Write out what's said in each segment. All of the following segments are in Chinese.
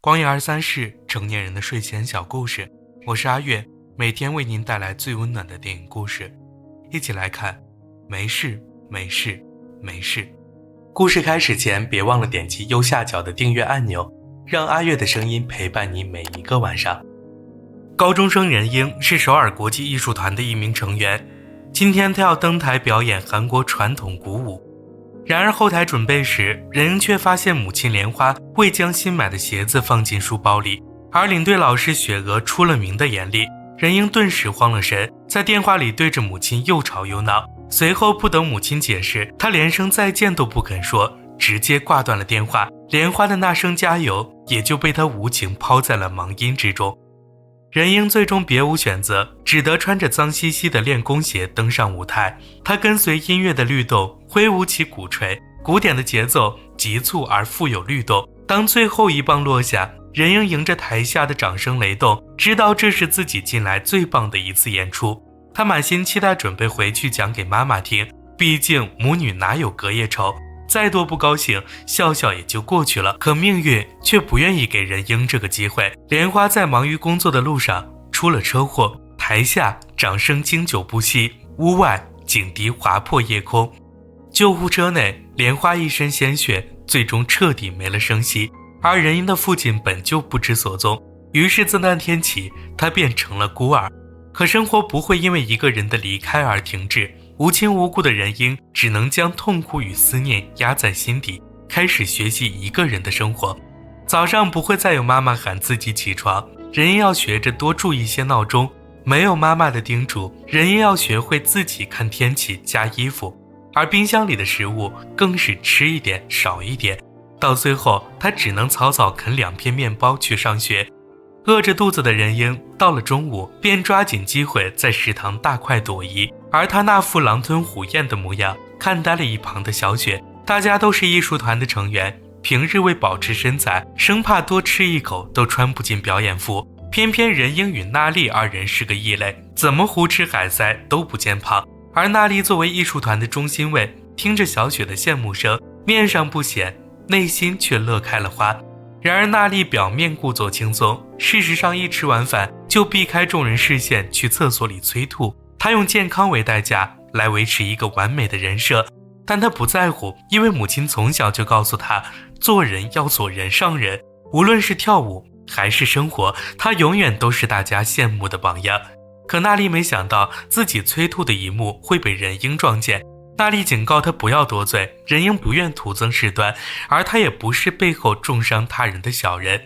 荒野23世，成年人的睡前小故事，我是阿月，每天为您带来最温暖的电影故事，一起来看。没事没事没事。故事开始前，别忘了点击右下角的订阅按钮，让阿月的声音陪伴你每一个晚上。高中生任英是首尔国际艺术团的一名成员，今天他要登台表演韩国传统鼓舞。然而后台准备时，任英却发现母亲莲花未将新买的鞋子放进书包里，而领队老师雪娥出了名的严厉。任英顿时慌了神，在电话里对着母亲又吵又闹。随后不等母亲解释，他连声再见都不肯说，直接挂断了电话。莲花的那声加油也就被他无情抛在了盲音之中。任英最终别无选择，只得穿着脏兮兮的练功鞋登上舞台。他跟随音乐的律动，挥舞起鼓槌，鼓点的节奏急促而富有律动。当最后一棒落下，任英迎着台下的掌声雷动，知道这是自己近来最棒的一次演出。他满心期待准备回去讲给妈妈听，毕竟母女哪有隔夜仇，再多不高兴笑笑也就过去了。可命运却不愿意给任英这个机会。莲花在忙于工作的路上出了车祸，台下掌声经久不息，屋外警笛划破夜空。救护车内，莲花一身鲜血，最终彻底没了声息。而任英的父亲本就不知所踪，于是自那天起，他便成了孤儿。可生活不会因为一个人的离开而停滞，无亲无故的任英只能将痛苦与思念压在心底，开始学习一个人的生活。早上不会再有妈妈喊自己起床，任英要学着多注意些闹钟。没有妈妈的叮嘱，任英要学会自己看天气加衣服。而冰箱里的食物更是吃一点少一点，到最后他只能草草啃2片面包去上学。饿着肚子的任英到了中午便抓紧机会在食堂大快朵颐，而他那副狼吞虎咽的模样看呆了一旁的小雪。大家都是艺术团的成员，平日为保持身材，生怕多吃一口都穿不进表演服，偏偏任英与娜丽二人是个异类，怎么胡吃海塞都不见胖。而娜丽作为艺术团的中心位，听着小雪的羡慕声，面上不显，内心却乐开了花。然而娜丽表面故作轻松，事实上一吃完饭就避开众人视线去厕所里催吐。她用健康为代价来维持一个完美的人设，但她不在乎，因为母亲从小就告诉她，做人要做人上人。无论是跳舞还是生活，她永远都是大家羡慕的榜样。可娜丽没想到自己催吐的一幕会被任英撞见。娜丽警告他不要多嘴，任英不愿徒增事端，而他也不是背后重伤他人的小人。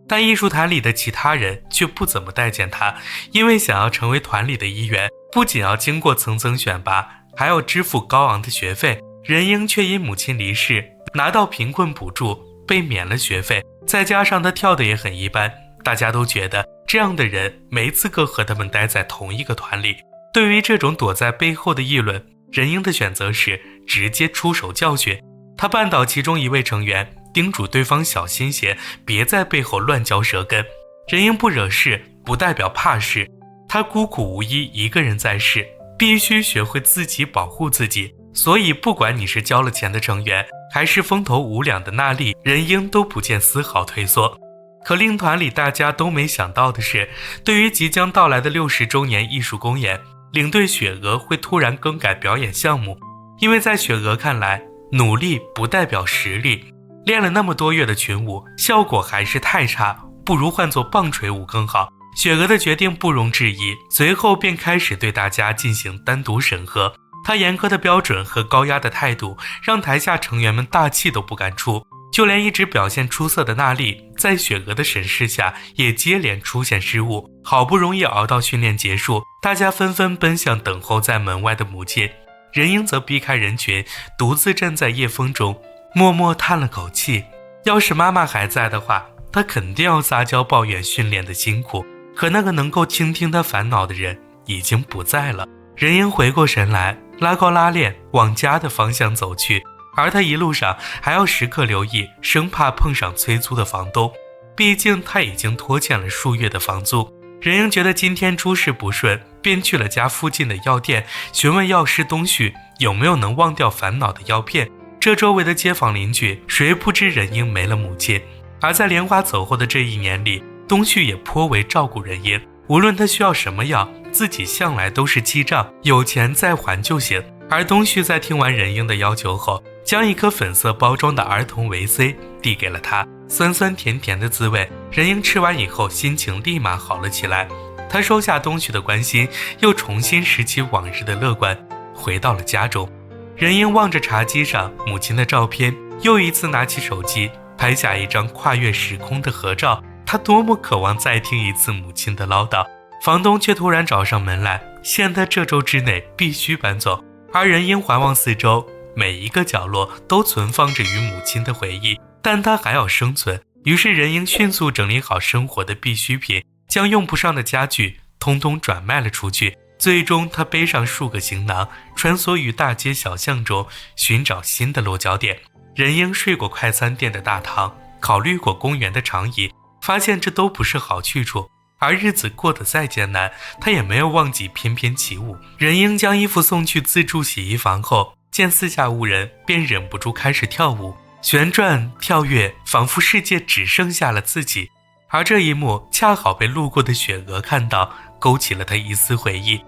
但艺术团里的其他人却不怎么待见他，因为想要成为团里的一员，不仅要经过层层选拔，还要支付高昂的学费。任英却因母亲离世拿到贫困补助，被免了学费，再加上他跳得也很一般，大家都觉得这样的人没资格和他们待在同一个团里。对于这种躲在背后的议论，任英的选择是直接出手教训。他绊倒其中一位成员，叮嘱对方小心些，别在背后乱嚼舌根。任英不惹事不代表怕事，他孤苦无依一个人在世，必须学会自己保护自己。所以不管你是交了钱的成员，还是风头无两的娜丽，任英都不见丝毫退缩。可令团里大家都没想到的是，对于即将到来的60周年艺术公演，领队雪娥会突然更改表演项目。因为在雪娥看来，努力不代表实力，练了那么多月的群舞，效果还是太差，不如换作棒槌舞更好。雪娥的决定不容置疑，随后便开始对大家进行单独审核。她严苛的标准和高压的态度，让台下成员们大气都不敢出。就连一直表现出色的娜丽，在雪娥的审视下也接连出现失误。好不容易熬到训练结束，大家纷纷奔向等候在门外的母亲，任英则避开人群，独自站在夜风中，默默叹了口气。要是妈妈还在的话，她肯定要撒娇抱怨训练的辛苦，可那个能够倾听她烦恼的人已经不在了。任英回过神来，拉高拉链往家的方向走去，而他一路上还要时刻留意，生怕碰上催租的房东，毕竟他已经拖欠了数月的房租。任英觉得今天诸事不顺，便去了家附近的药店，询问药师东旭有没有能忘掉烦恼的药片。这周围的街坊邻居谁不知任英没了母亲，而在莲花走后的这1年里，东旭也颇为照顾任英，无论他需要什么药，自己向来都是记账，有钱再还就行。而东旭在听完任英的要求后，将一颗粉色包装的儿童维 C 递给了他，酸酸甜甜的滋味，任英吃完以后心情立马好了起来。他收下东旭的关心，又重新拾起往日的乐观，回到了家中。任英望着茶几上母亲的照片，又一次拿起手机拍下一张跨越时空的合照。他多么渴望再听一次母亲的唠叨，房东却突然找上门来，限他这周之内必须搬走。而任英环望四周，每一个角落都存放着与母亲的回忆，但他还要生存。于是任英迅速整理好生活的必需品，将用不上的家具通通转卖了出去。最终他背上数个行囊，穿梭于大街小巷中，寻找新的落脚点。任英睡过快餐店的大堂，考虑过公园的长椅，发现这都不是好去处。而日子过得再艰难，他也没有忘记翩翩起舞。任英将衣服送去自助洗衣房后，见四下无人，便忍不住开始跳舞，旋转跳跃，仿佛世界只剩下了自己。而这一幕恰好被路过的雪娥看到，勾起了他一丝回忆。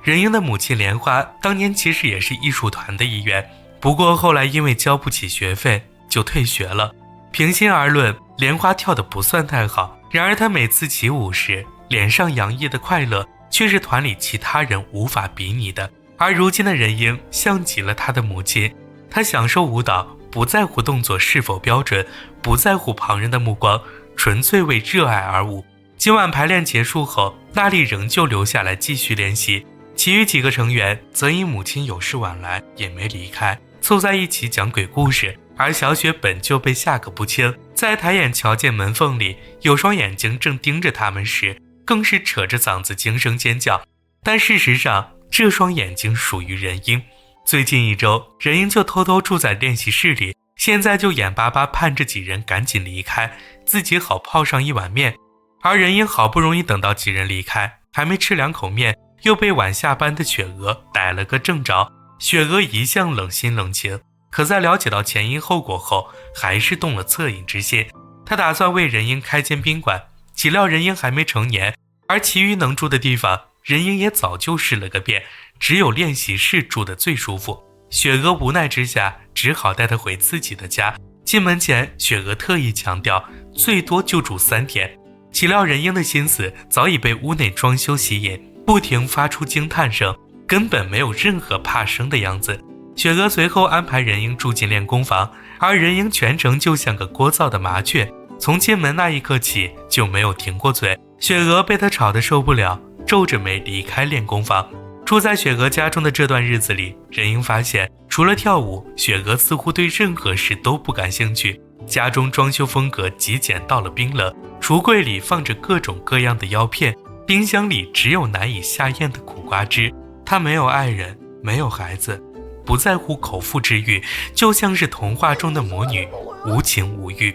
任英的母亲莲花当年其实也是艺术团的一员，不过后来因为交不起学费就退学了。平心而论，莲花跳得不算太好，然而她每次起舞时脸上洋溢的快乐却是团里其他人无法比拟的。而如今的任英像极了她的母亲，她享受舞蹈，不在乎动作是否标准，不在乎旁人的目光，纯粹为热爱而舞。今晚排练结束后，娜丽仍旧留下来继续练习，其余几个成员则因母亲有事晚来也没离开，凑在一起讲鬼故事。而小雪本就被吓个不轻，在抬眼瞧见门缝里有双眼睛正盯着他们时，更是扯着嗓子惊声尖叫。但事实上，这双眼睛属于任英。最近1周，任英就偷偷住在练习室里，现在就眼巴巴盼着几人赶紧离开，自己好泡上一碗面。而任英好不容易等到几人离开，还没吃2口面，又被晚下班的雪娥逮了个正着。雪娥一向冷心冷情，可在了解到前因后果后，还是动了恻隐之心。他打算为任英开间宾馆，岂料任英还没成年，而其余能住的地方，任英也早就试了个遍，只有练习室住得最舒服。雪娥无奈之下，只好带他回自己的家。进门前，雪娥特意强调，最多就住3天。岂料任英的心思早已被屋内装修吸引，不停发出惊叹声，根本没有任何怕生的样子。雪娥随后安排任英住进练功房，而任英全程就像个聒噪的麻雀，从进门那一刻起就没有停过嘴。雪娥被他吵得受不了，皱着眉离开练功房。住在雪娥家中的这段日子里，任英发现除了跳舞，雪娥似乎对任何事都不感兴趣。家中装修风格极简到了冰冷，橱柜里放着各种各样的药片，冰箱里只有难以下咽的苦瓜汁。她没有爱人，没有孩子，不在乎口腹之欲，就像是童话中的魔女，无情无欲。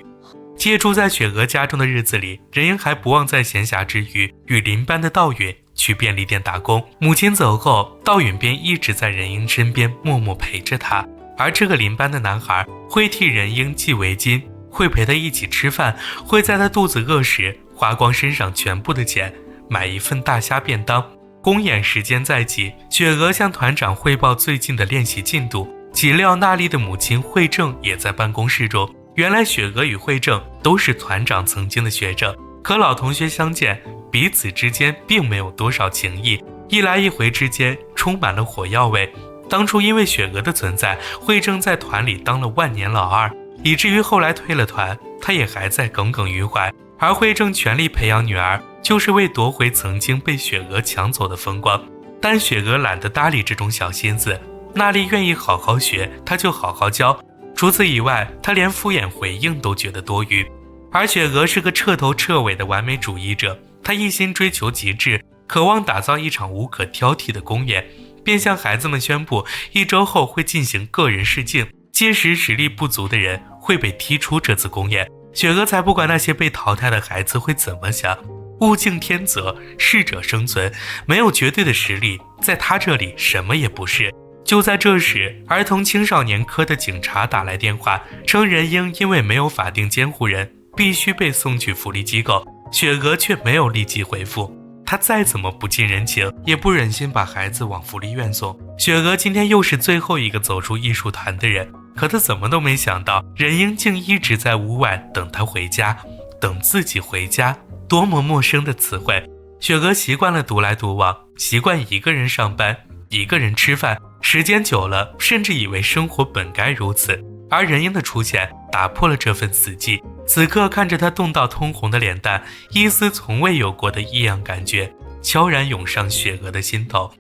借住在雪娥家中的日子里，任英还不忘在闲暇之余与邻班的道允去便利店打工。母亲走后，道允便一直在任英身边默默陪着她。而这个邻班的男孩会替任英系围巾，会陪她一起吃饭，会在她肚子饿时花光身上全部的钱买一份大虾便当。公演时间在即，雪娥向团长汇报最近的练习进度，岂料娜丽的母亲惠正也在办公室中。原来雪娥与惠正都是团长曾经的学生，可老同学相见，彼此之间并没有多少情谊，一来一回之间充满了火药味。当初因为雪娥的存在，惠正在团里当了万年老二，以至于后来退了团，他也还在耿耿于怀。而惠正全力培养女儿，就是为夺回曾经被雪娥抢走的风光。但雪娥懒得搭理这种小心思，娜丽愿意好好学，她就好好教。除此以外，她连敷衍回应都觉得多余。而雪娥是个彻头彻尾的完美主义者，她一心追求极致，渴望打造一场无可挑剔的公演，便向孩子们宣布1周后会进行个人试镜，届时实力不足的人会被踢出这次公演。雪娥才不管那些被淘汰的孩子会怎么想，物竞天择，适者生存，没有绝对的实力，在他这里什么也不是。就在这时，儿童青少年科的警察打来电话，称任英因为没有法定监护人，必须被送去福利机构。雪娥却没有立即回复，她再怎么不近人情，也不忍心把孩子往福利院送。雪娥今天又是最后一个走出艺术团的人，可她怎么都没想到，任英竟一直在屋外等她回家，等自己回家。多么陌生的词汇！雪娥习惯了独来独往，习惯一个人上班，一个人吃饭，时间久了，甚至以为生活本该如此。而任英的出现打破了这份死寂。此刻看着她冻到通红的脸蛋，一丝从未有过的异样感觉悄然涌上雪娥的心头。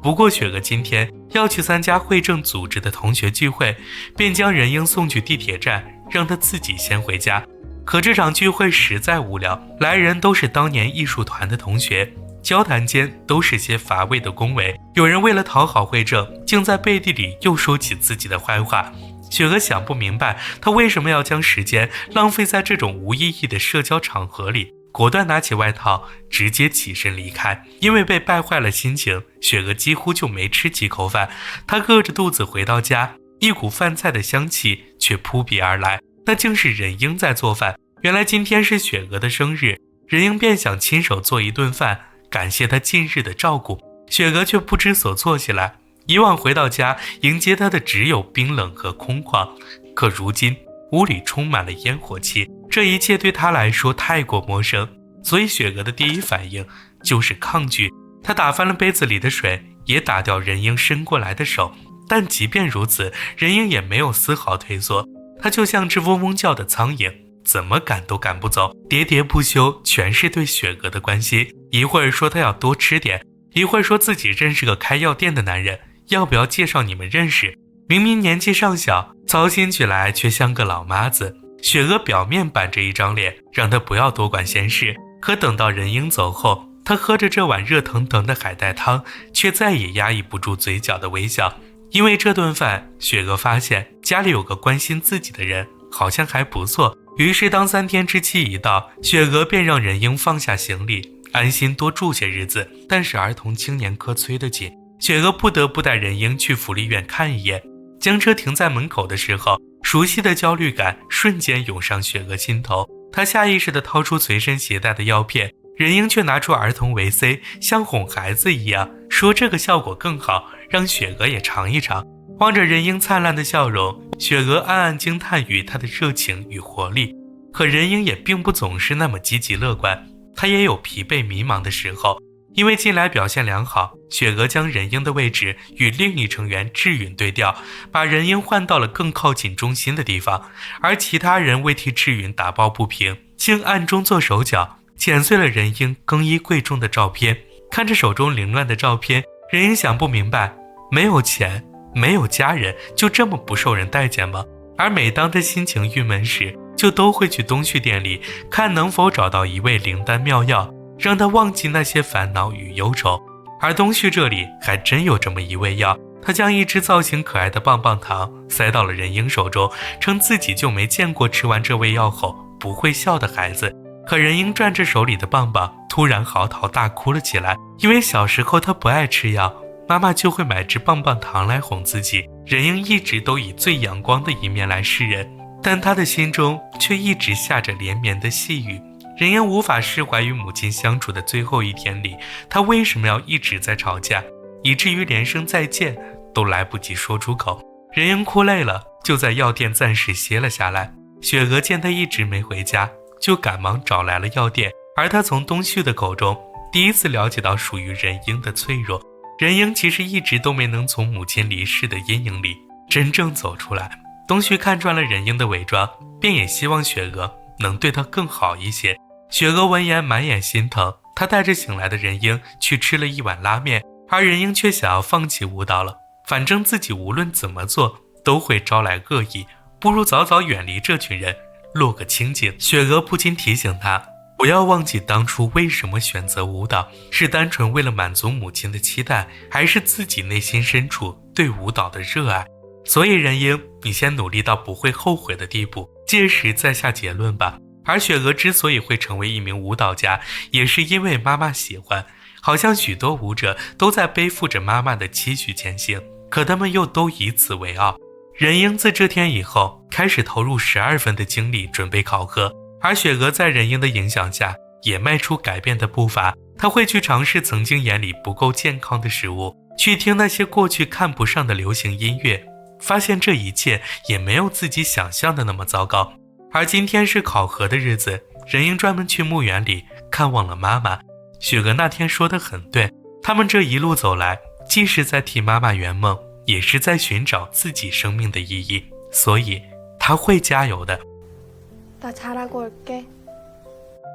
不过雪娥今天要去参加会政组织的同学聚会，便将任英送去地铁站，让她自己先回家。可这场聚会实在无聊，来人都是当年艺术团的同学，交谈间都是些乏味的恭维，有人为了讨好会政，竟在背地里又说起自己的坏话。雪娥想不明白，她为什么要将时间浪费在这种无意义的社交场合里，果断拿起外套，直接起身离开。因为被败坏了心情，雪娥几乎就没吃几口饭。她饿着肚子回到家，一股饭菜的香气却扑鼻而来，那竟是任英在做饭。原来今天是雪娥的生日，任英便想亲手做一顿饭，感谢她近日的照顾。雪娥却不知所措起来。以往回到家，迎接她的只有冰冷和空旷，可如今屋里充满了烟火气，这一切对她来说太过陌生，所以雪娥的第一反应就是抗拒。她打翻了杯子里的水，也打掉任英伸过来的手，但即便如此，任英也没有丝毫退缩。她就像只嗡嗡叫的苍蝇，怎么赶都赶不走，喋喋不休，全是对雪娥的关心。一会儿说她要多吃点，一会儿说自己认识个开药店的男人，要不要介绍你们认识？明明年纪尚小，操心起来却像个老妈子。雪娥表面板着一张脸，让她不要多管闲事，可等到任英走后，她喝着这碗热腾腾的海带汤，却再也压抑不住嘴角的微笑。因为这顿饭，雪娥发现家里有个关心自己的人，好像还不错。于是当3天之期一到，雪娥便让任英放下行李，安心多住些日子。但是儿童青年科催得紧，雪娥不得不带任英去福利院看一眼。将车停在门口的时候，熟悉的焦虑感瞬间涌上雪娥心头。她下意识地掏出随身携带的药片，任英却拿出儿童维 C， 像哄孩子一样说这个效果更好，让雪娥也尝一尝。望着任英灿烂的笑容，雪娥暗暗惊叹于她的热情与活力。可任英也并不总是那么积极乐观，她也有疲惫迷茫的时候。因为近来表现良好，雪娥将任英的位置与另一成员智允对调，把任英换到了更靠近中心的地方。而其他人为替智允打抱不平，竟暗中做手脚，剪碎了任英更衣柜中的照片。看着手中凌乱的照片，任英想不明白，没有钱，没有家人，就这么不受人待见吗？而每当他心情郁闷时，就都会去东旭店里看能否找到一味灵丹妙药，让他忘记那些烦恼与忧愁。而东旭这里还真有这么一味药，他将一只造型可爱的棒棒糖塞到了任英手中，称自己就没见过吃完这味药后不会笑的孩子。可任英转着手里的棒棒，突然嚎啕大哭了起来，因为小时候他不爱吃药，妈妈就会买只棒棒糖来哄自己。任英一直都以最阳光的一面来示人，但他的心中却一直下着连绵的细雨。任英无法释怀与母亲相处的最后一天里，他为什么要一直在吵架，以至于连声再见都来不及说出口。任英哭累了，就在药店暂时歇了下来。雪娥见他一直没回家，就赶忙找来了药店。而他从东旭的口中第一次了解到属于任英的脆弱。任英其实一直都没能从母亲离世的阴影里真正走出来。东旭看穿了任英的伪装，便也希望雪娥能对她更好一些。雪娥闻言满眼心疼，她带着醒来的任英去吃了一碗拉面，而任英却想要放弃舞蹈了，反正自己无论怎么做都会招来恶意，不如早早远离这群人，落个清净。雪娥不禁提醒她，不要忘记当初为什么选择舞蹈，是单纯为了满足母亲的期待，还是自己内心深处对舞蹈的热爱。所以任英，你先努力到不会后悔的地步，届时再下结论吧。而雪娥之所以会成为一名舞蹈家，也是因为妈妈喜欢，好像许多舞者都在背负着妈妈的期许前行，可他们又都以此为傲。任英自这天以后开始投入12分的精力准备考核，而雪娥在任英的影响下也迈出改变的步伐，她会去尝试曾经眼里不够健康的食物，去听那些过去看不上的流行音乐，发现这一切也没有自己想象的那么糟糕。而今天是考核的日子，任英专门去墓园里看望了妈妈。雪娥那天说得很对，他们这一路走来，既是在替妈妈圆梦，也是在寻找自己生命的意义，所以她会加油的。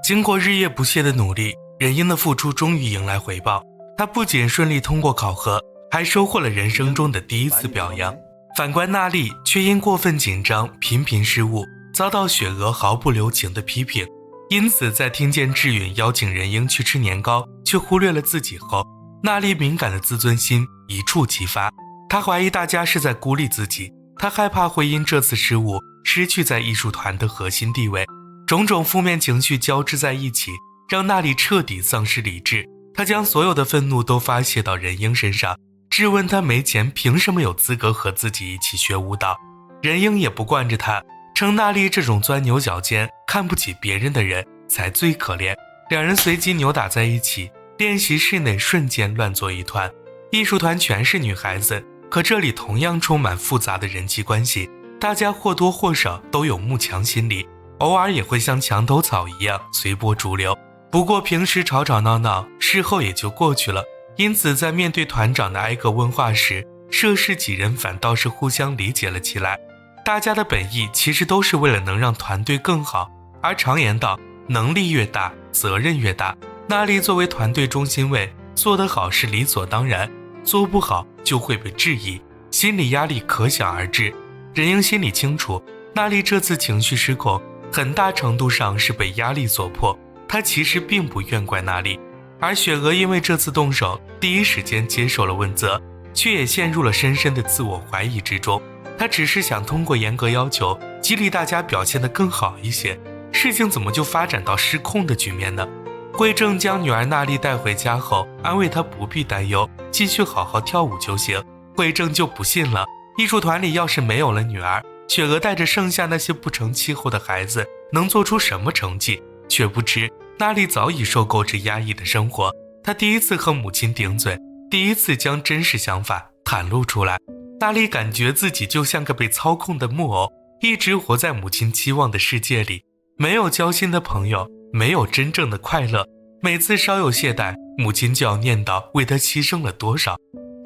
经过日夜不懈的努力，任英的付出终于迎来回报。她不仅顺利通过考核，还收获了人生中的第一次表扬。反观娜丽却因过分紧张频频失误，遭到雪娥毫不留情的批评。因此在听见志允邀请任英去吃年糕却忽略了自己后，娜丽敏感的自尊心一触即发。她怀疑大家是在孤立自己，她害怕会因这次失误失去在艺术团的核心地位。种种负面情绪交织在一起，让娜丽彻底丧失理智。她将所有的愤怒都发泄到任英身上，质问她没钱凭什么有资格和自己一起学舞蹈。任英也不惯着她，称娜丽这种钻牛角尖看不起别人的人才最可怜。两人随即扭打在一起，练习室内瞬间乱作一团。艺术团全是女孩子，可这里同样充满复杂的人际关系，大家或多或少都有慕强心理，偶尔也会像墙头草一样随波逐流。不过平时吵吵闹闹，事后也就过去了。因此在面对团长的挨个问话时，涉事几人反倒是互相理解了起来。大家的本意其实都是为了能让团队更好，而常言道，能力越大，责任越大。娜丽作为团队中心位，做得好是理所当然，做不好就会被质疑，心理压力可想而知。任英心里清楚，娜丽这次情绪失控，很大程度上是被压力所迫，她其实并不怨怪娜丽。而雪娥因为这次动手，第一时间接受了问责，却也陷入了深深的自我怀疑之中。她只是想通过严格要求，激励大家表现得更好一些，事情怎么就发展到失控的局面呢？惠正将女儿娜丽带回家后，安慰她不必担忧，继续好好跳舞就行。惠正就不信了，艺术团里要是没有了女儿，雪娥带着剩下那些不成气候的孩子能做出什么成绩？却不知娜丽早已受够这压抑的生活，她第一次和母亲顶嘴，第一次将真实想法袒露出来。娜丽感觉自己就像个被操控的木偶，一直活在母亲期望的世界里，没有交心的朋友，没有真正的快乐。每次稍有懈怠，母亲就要念叨为她牺牲了多少。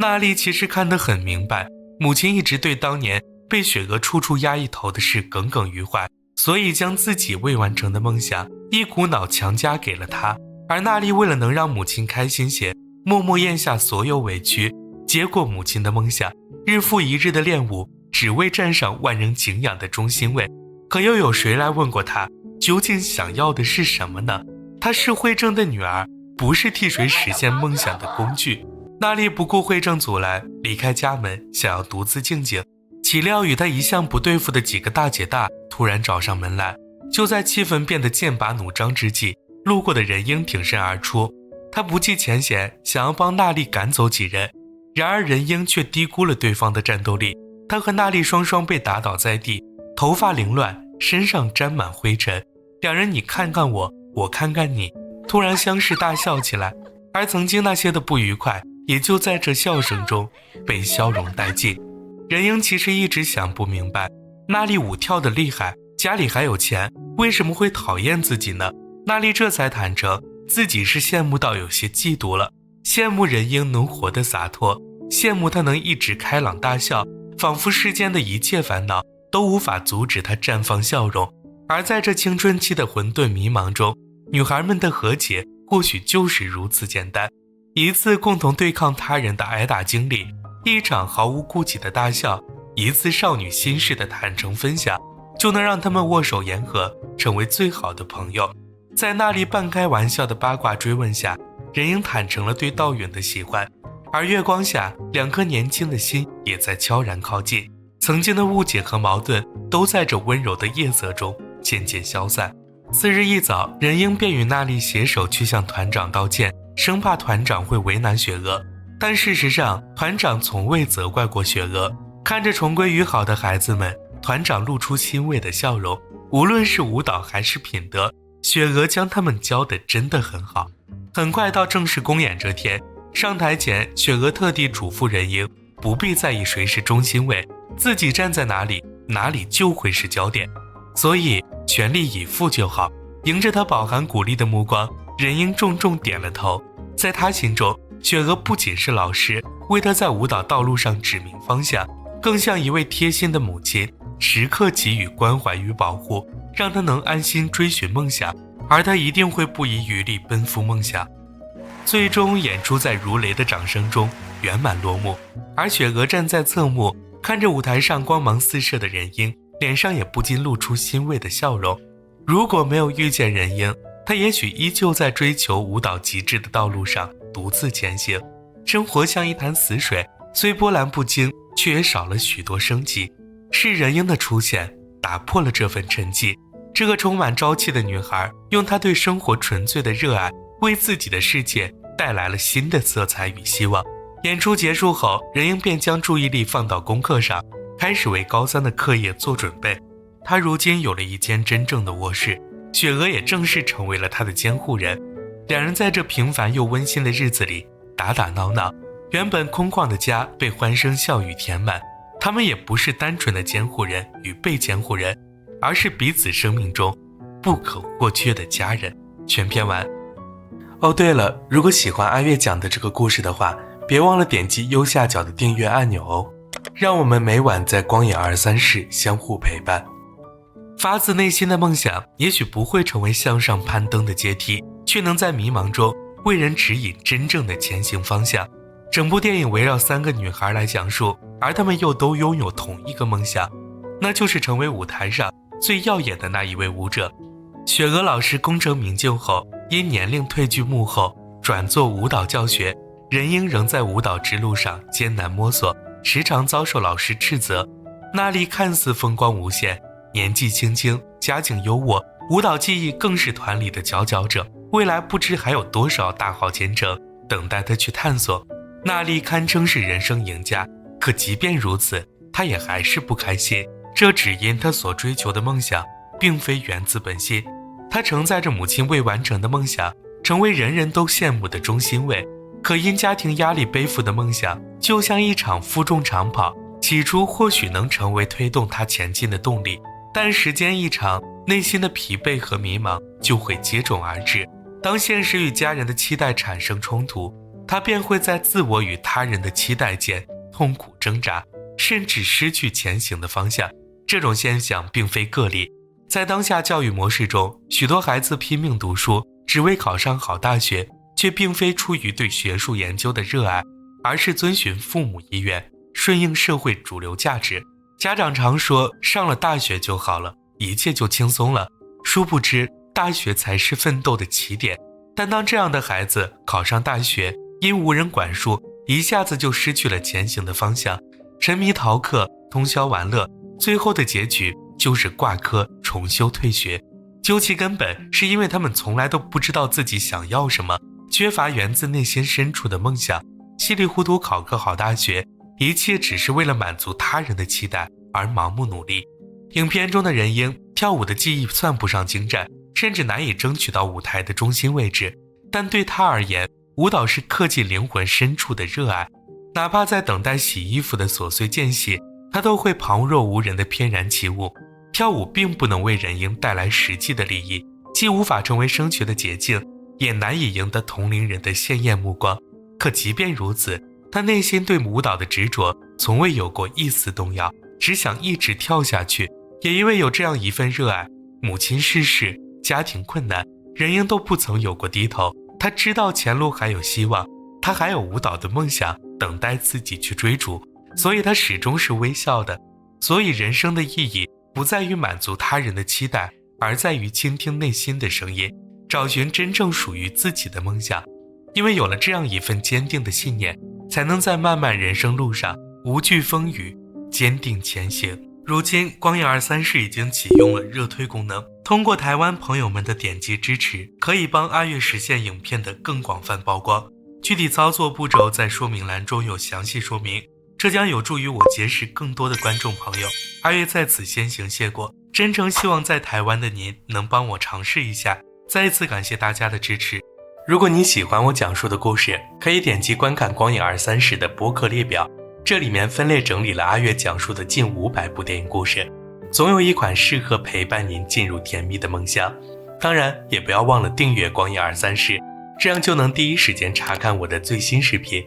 娜丽其实看得很明白，母亲一直对当年被雪娥处处压一头的事耿耿于怀，所以将自己未完成的梦想一股脑强加给了她。而娜丽为了能让母亲开心些，默默咽下所有委屈，接过母亲的梦想，日复一日的练舞，只为站上万人敬仰的中心位。可又有谁来问过她，究竟想要的是什么呢？她是惠正的女儿，不是替谁实现梦想的工具。娜丽不顾惠正阻拦，离开家门，想要独自静静。岂料与她一向不对付的几个大姐大突然找上门来。就在气氛变得剑拔弩张之际，路过的任英挺身而出，她不计前嫌，想要帮娜丽赶走几人。然而任英却低估了对方的战斗力，她和娜丽双双被打倒在地，头发凌乱，身上沾满灰尘。两人你看看我，我看看你，突然相视大笑起来，而曾经那些的不愉快也就在这笑声中被笑容殆尽。任英其实一直想不明白，娜丽舞跳得厉害，家里还有钱，为什么会讨厌自己呢？娜丽这才坦诚，自己是羡慕到有些嫉妒了，羡慕任英能活得洒脱，羡慕她能一直开朗大笑，仿佛世间的一切烦恼都无法阻止她绽放笑容。而在这青春期的混沌迷茫中，女孩们的和解或许就是如此简单，一次共同对抗他人的挨打经历，一场毫无顾忌的大笑，一次少女心事的坦诚分享，就能让他们握手言和，成为最好的朋友。在娜丽半开玩笑的八卦追问下，任英坦诚了对道允的喜欢，而月光下，两颗年轻的心也在悄然靠近，曾经的误解和矛盾都在这温柔的夜色中渐渐消散。次日一早，任英便与娜丽携手去向团长道歉，生怕团长会为难雪娥。但事实上，团长从未责怪过雪娥。看着重归于好的孩子们，团长露出欣慰的笑容。无论是舞蹈还是品德，雪娥将他们教得真的很好。很快到正式公演这天，上台前，雪娥特地嘱咐任英不必在意谁是中心位，自己站在哪里，哪里就会是焦点，所以全力以赴就好。迎着他饱含鼓励的目光，任英重重点了头。在他心中，雪娥不仅是老师，为他在舞蹈道路上指明方向，更像一位贴心的母亲，时刻给予关怀与保护，让他能安心追寻梦想，而他一定会不遗余力奔赴梦想。最终演出在如雷的掌声中圆满落幕，而雪娥站在侧幕，看着舞台上光芒四射的任英，脸上也不禁露出欣慰的笑容。如果没有遇见任英，她也许依旧在追求舞蹈极致的道路上独自前行。生活像一潭死水，虽波澜不惊，却也少了许多生机。是任英的出现打破了这份沉寂。这个充满朝气的女孩，用她对生活纯粹的热爱，为自己的世界带来了新的色彩与希望。演出结束后，任英便将注意力放到功课上，开始为高三的课业做准备。她如今有了一间真正的卧室，雪娥也正式成为了她的监护人。两人在这平凡又温馨的日子里打打闹闹，原本空旷的家被欢声笑语填满。他们也不是单纯的监护人与被监护人，而是彼此生命中不可或缺的家人。全篇完。哦，对了，如果喜欢阿月讲的这个故事的话，别忘了点击右下角的订阅按钮哦，让我们每晚在光影23室相互陪伴。发自内心的梦想也许不会成为向上攀登的阶梯，却能在迷茫中为人指引真正的前行方向。整部电影围绕3个女孩来讲述，而她们又都拥有同一个梦想，那就是成为舞台上最耀眼的那一位舞者。雪娥老师功成名就后，因年龄退居幕后，转做舞蹈教学。任英仍在舞蹈之路上艰难摸索，时常遭受老师斥责。娜丽看似风光无限，年纪轻轻，家境优渥，舞蹈技艺更是团里的佼佼者，未来不知还有多少大好前程等待她去探索。娜丽堪称是人生赢家，可即便如此，她也还是不开心，这只因她所追求的梦想并非源自本心。她承载着母亲未完成的梦想，成为人人都羡慕的中心位，可因家庭压力背负的梦想就像一场负重长跑，起初或许能成为推动她前进的动力，但时间一长，内心的疲惫和迷茫就会接踵而至。当现实与家人的期待产生冲突，他便会在自我与他人的期待间痛苦挣扎，甚至失去前行的方向。这种现象并非个例，在当下教育模式中，许多孩子拼命读书，只为考上好大学，却并非出于对学术研究的热爱，而是遵循父母意愿，顺应社会主流价值。家长常说上了大学就好了，一切就轻松了，殊不知大学才是奋斗的起点。但当这样的孩子考上大学，因无人管束，一下子就失去了前行的方向，沉迷逃课，通宵玩乐，最后的结局就是挂科、重修、退学。究其根本，是因为他们从来都不知道自己想要什么，缺乏源自内心深处的梦想，稀里糊涂考个好大学，一切只是为了满足他人的期待而盲目努力。影片中的任英跳舞的技艺算不上精湛，甚至难以争取到舞台的中心位置，但对他而言，舞蹈是刻进灵魂深处的热爱。哪怕在等待洗衣服的琐碎间隙，他都会旁若无人地翩然起舞。跳舞并不能为任英带来实际的利益，既无法成为升学的捷径，也难以赢得同龄人的鲜艳目光。可即便如此，他内心对舞蹈的执着从未有过一丝动摇，只想一直跳下去。也因为有这样一份热爱，母亲逝世，家庭困难，任英都不曾有过低头。他知道前路还有希望，他还有舞蹈的梦想等待自己去追逐，所以他始终是微笑的。所以人生的意义不在于满足他人的期待，而在于倾听内心的声音，找寻真正属于自己的梦想。因为有了这样一份坚定的信念，才能在漫漫人生路上无惧风雨，坚定前行。如今光影23室已经启用了热推功能，通过台湾朋友们的点击支持，可以帮阿月实现影片的更广泛曝光。具体操作步骤在说明栏中有详细说明。这将有助于我结识更多的观众朋友。阿月在此先行谢过，真诚希望在台湾的您能帮我尝试一下。再一次感谢大家的支持。如果你喜欢我讲述的故事，可以点击观看光影230的播客列表，这里面分类整理了阿月讲述的近500部电影故事，总有一款适合陪伴您进入甜蜜的梦乡。当然也不要忘了订阅光影230，这样就能第一时间查看我的最新视频。